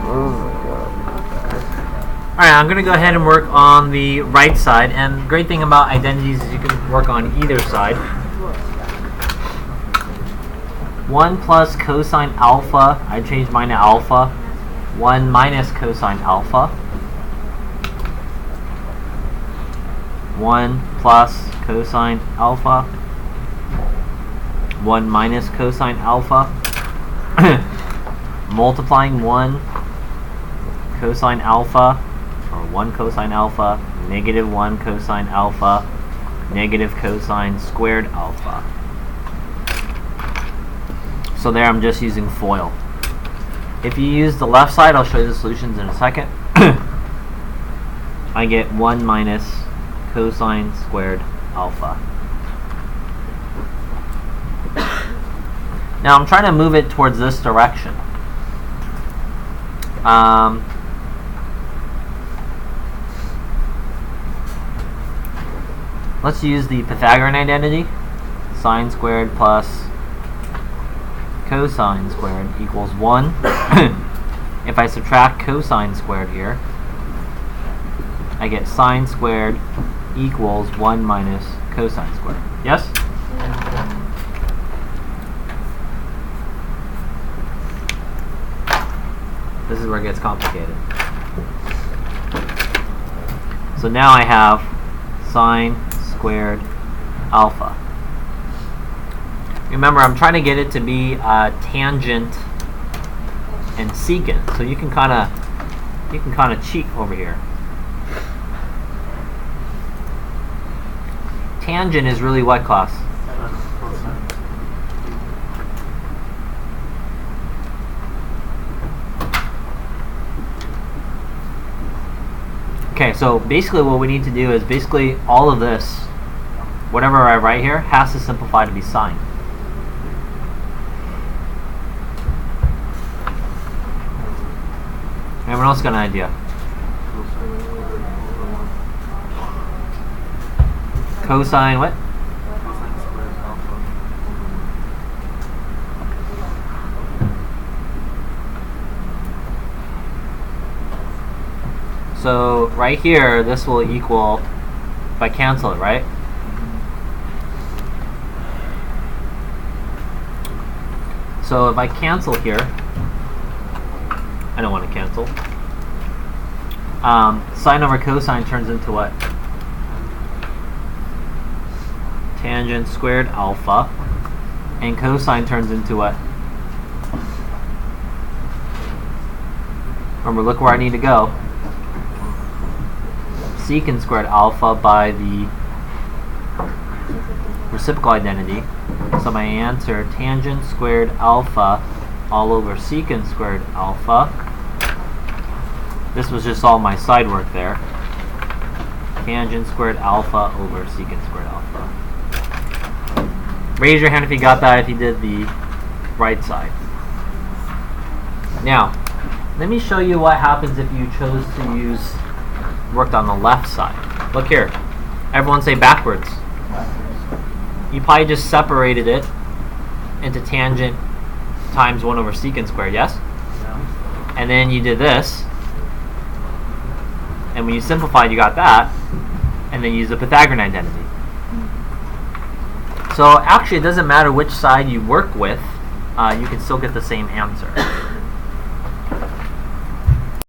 Alright, I'm going to go ahead and work on the right side, and the great thing about identities is you can work on either side. 1 plus cosine alpha, I changed mine to alpha. 1 minus cosine alpha. 1 plus cosine alpha. 1 minus cosine alpha. Multiplying 1 cosine alpha, or 1 cosine alpha, negative 1 cosine alpha, negative cosine squared alpha. So there I'm just using FOIL. If you use the left side, I'll show you the solutions in a second. I get 1 minus cosine squared alpha. Now I'm trying to move it towards this direction. Let's use the Pythagorean identity. Sine squared plus cosine squared equals 1. If I subtract cosine squared here, I get sine squared equals 1 minus cosine squared. Yes? This is where it gets complicated. So now I have sine squared alpha. Remember, I'm trying to get it to be tangent and secant, so you can kind of cheat over here. Tangent is really what class? Okay, so basically what we need to do is basically all of this, whatever I write here, has to simplify to be sine. Anyone else got an idea? Cosine what? So right here, this will equal, if I cancel it, right? So if I cancel here, I don't want to cancel. Sine over cosine turns into what? Tangent squared alpha. And cosine turns into what? Remember, look where I need to go. Secant squared alpha by the reciprocal identity. So my answer, tangent squared alpha all over secant squared alpha. This was just all my side work there. Tangent squared alpha over secant squared alpha. Raise your hand if you got that, if you did the right side. Now, let me show you what happens if you chose to worked on the left side. Look here. Everyone say backwards. You probably just separated it into tangent times 1 over secant squared, yes? Yeah. And then you did this. And when you simplified, you got that. And then you use the Pythagorean identity. So actually, it doesn't matter which side you work with. You can still get the same answer.